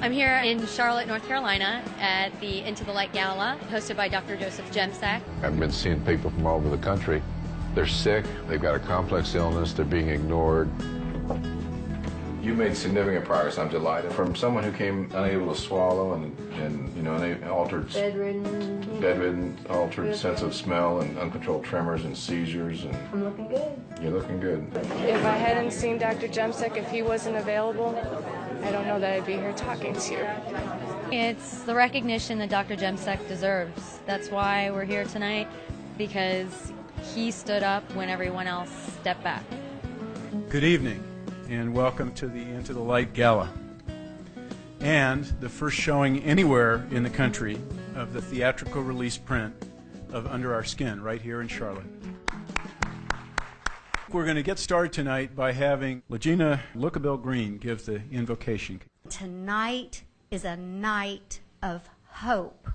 I'm here in Charlotte, North Carolina at the Into the Light Gala, hosted by Dr. Joseph Jemsek. I've been seeing people from all over the country. They're sick, they've got a complex illness, they're being ignored. You made significant progress, I'm delighted. From someone who came unable to swallow and you know, altered... Bedridden, altered sense of smell and uncontrolled tremors and seizures. And I'm looking good. You're looking good. If I hadn't seen Dr. Jemsek, if he wasn't available, I don't know that I'd be here talking to you. It's the recognition that Dr. Jemsek deserves. That's why we're here tonight, because he stood up when everyone else stepped back. Good evening, and welcome to the Into the Light Gala, and the first showing anywhere in the country of the theatrical release print of Under Our Skin, right here in Charlotte. We're going to get started tonight by having Legina Lookabell Green give the invocation. Tonight is a night of hope.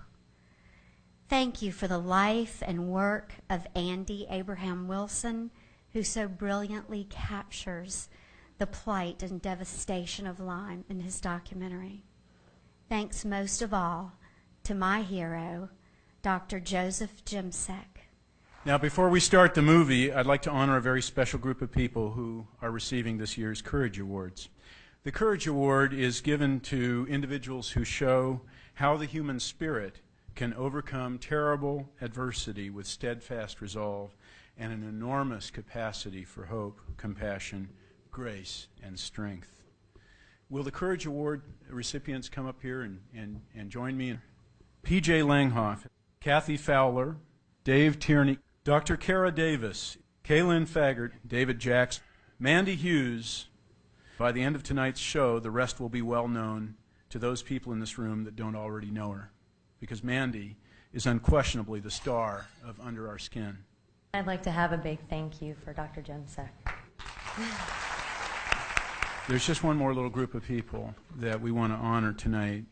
Thank you for the life and work of Andy Abraham Wilson, who so brilliantly captures the plight and devastation of Lyme in his documentary. Thanks most of all to my hero, Dr. Joseph Jemsek. Now, before we start the movie, I'd like to honor a very special group of people who are receiving this year's Courage Awards. The Courage Award is given to individuals who show how the human spirit can overcome terrible adversity with steadfast resolve and an enormous capacity for hope, compassion, grace, and strength. Will the Courage Award recipients come up here and join me? P.J. Langhoff, Kathy Fowler, Dave Tierney, Dr. Kara Davis, Kaylin Faggart, David Jackson, Mandy Hughes. By the end of tonight's show, the rest will be well known to those people in this room that don't already know her, because Mandy is unquestionably the star of Under Our Skin. I'd like to have a big thank you for Dr. Jemsek. There's just one more little group of people that we want to honor tonight,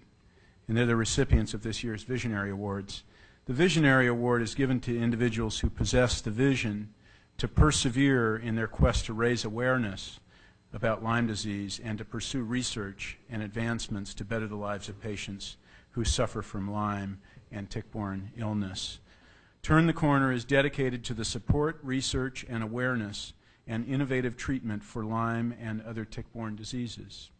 and they're the recipients of this year's Visionary Awards. The Visionary Award is given to individuals who possess the vision to persevere in their quest to raise awareness about Lyme disease and to pursue research and advancements to better the lives of patients who suffer from Lyme and tick-borne illness. Turn the Corner is dedicated to the support, research, and awareness and innovative treatment for Lyme and other tick-borne diseases.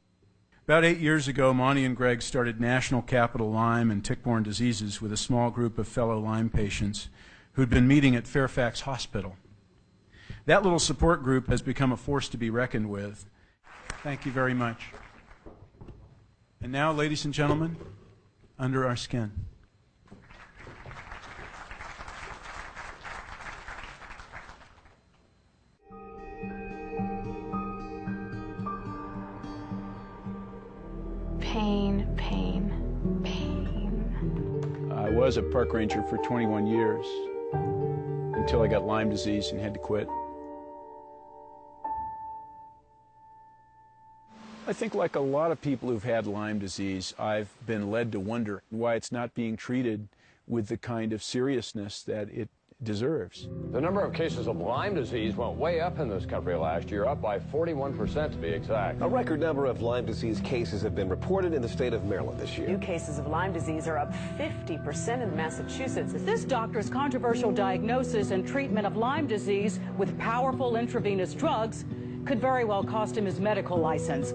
About 8 years ago, Monty and Greg started National Capital Lyme and Tick-Borne Diseases with a small group of fellow Lyme patients who'd been meeting at Fairfax Hospital. That little support group has become a force to be reckoned with. Thank you very much. And now, ladies and gentlemen, Under Our Skin. Pain, pain, pain. I was a park ranger for 21 years until I got Lyme disease and had to quit. I think like a lot of people who've had Lyme disease, I've been led to wonder why it's not being treated with the kind of seriousness that it deserves. The number of cases of Lyme disease went way up in this country last year, up by 41% to be exact. A record number of Lyme disease cases have been reported in the state of Maryland this year. New cases of Lyme disease are up 50% in Massachusetts. This doctor's controversial diagnosis and treatment of Lyme disease with powerful intravenous drugs could very well cost him his medical license.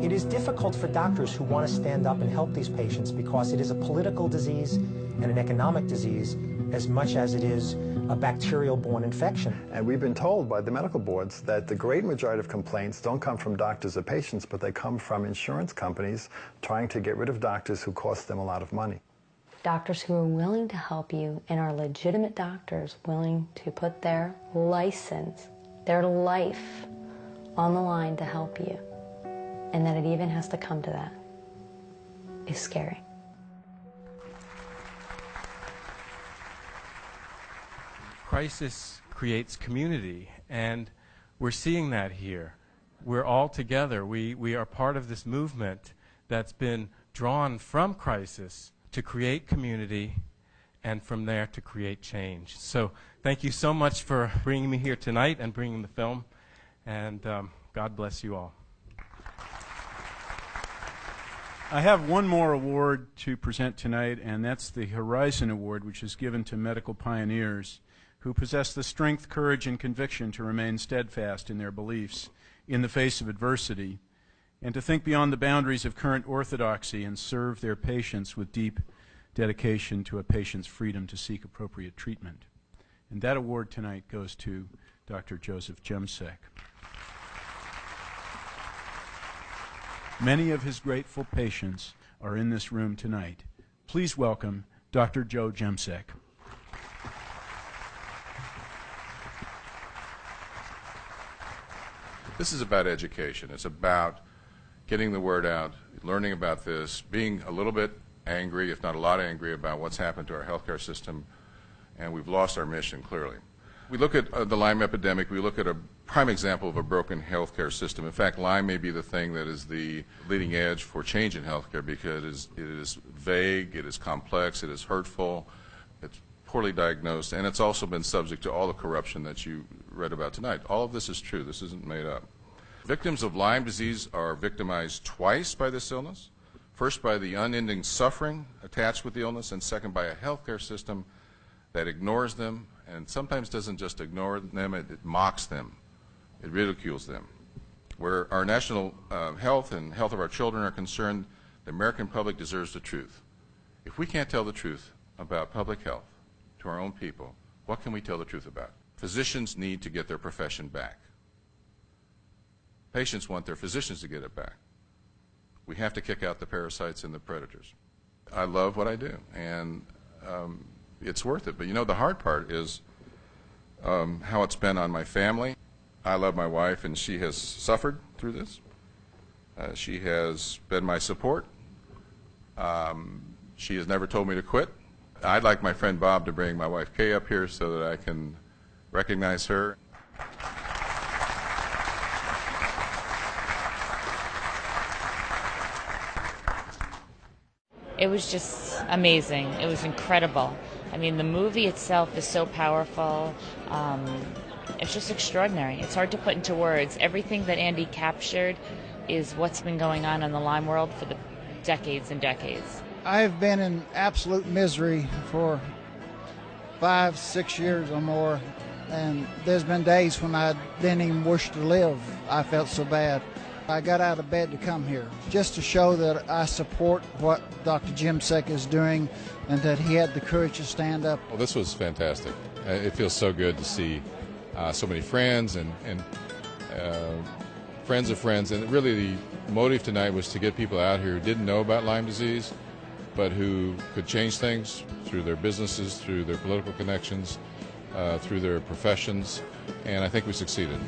It is difficult for doctors who want to stand up and help these patients because it is a political disease and an economic disease as much as it is a bacterial-borne infection. And we've been told by the medical boards that the great majority of complaints don't come from doctors or patients, but they come from insurance companies trying to get rid of doctors who cost them a lot of money. Doctors who are willing to help you and are legitimate doctors willing to put their license, their life on the line to help you, and that it even has to come to that, is scary. Crisis creates community, and we're seeing that here. We're all together. We are part of this movement that's been drawn from crisis to create community and from there to create change. So thank you so much for bringing me here tonight and bringing the film, and God bless you all. I have one more award to present tonight, and that's the Horizon Award, which is given to medical pioneers who possess the strength, courage, and conviction to remain steadfast in their beliefs in the face of adversity, and to think beyond the boundaries of current orthodoxy and serve their patients with deep dedication to a patient's freedom to seek appropriate treatment. And that award tonight goes to Dr. Joseph Jemsek. Many of his grateful patients are in this room tonight. Please welcome Dr. Joe Jemsek. This is about education. It's about getting the word out, learning about this, being a little bit angry, if not a lot angry, about what's happened to our healthcare system, and we've lost our mission, clearly. We look at the Lyme epidemic, we look at a prime example of a broken healthcare system. In fact, Lyme may be the thing that is the leading edge for change in healthcare because it is vague, it is complex, it is hurtful, it's poorly diagnosed, and it's also been subject to all the corruption that you read about tonight. All of this is true. This isn't made up. Victims of Lyme disease are victimized twice by this illness. First, by the unending suffering attached with the illness, and second, by a healthcare system that ignores them, and sometimes doesn't just ignore them, it mocks them. It ridicules them. Where our national health and health of our children are concerned, the American public deserves the truth. If we can't tell the truth about public health to our own people, what can we tell the truth about? Physicians need to get their profession back. Patients want their physicians to get it back. We have to kick out the parasites and the predators. I love what I do, and it's worth it. But you know, the hard part is how it's been on my family. I love my wife, and she has suffered through this. She has been my support. She has never told me to quit. I'd like my friend Bob to bring my wife Kay up here so that I can recognize her. It was just amazing. It was incredible. I mean, the movie itself is so powerful. It's just extraordinary. It's hard to put into words. Everything that Andy captured is what's been going on in the Lyme world for the decades and decades. I've been in absolute misery for 5-6 years or more, and there's been days when I didn't even wish to live. I felt so bad. I got out of bed to come here just to show that I support what Dr. Jemsek is doing and that he had the courage to stand up. Well, this was fantastic. It feels so good to see so many friends and friends of friends. And really the motive tonight was to get people out here who didn't know about Lyme disease, but who could change things through their businesses, through their political connections, through their professions. And I think we succeeded.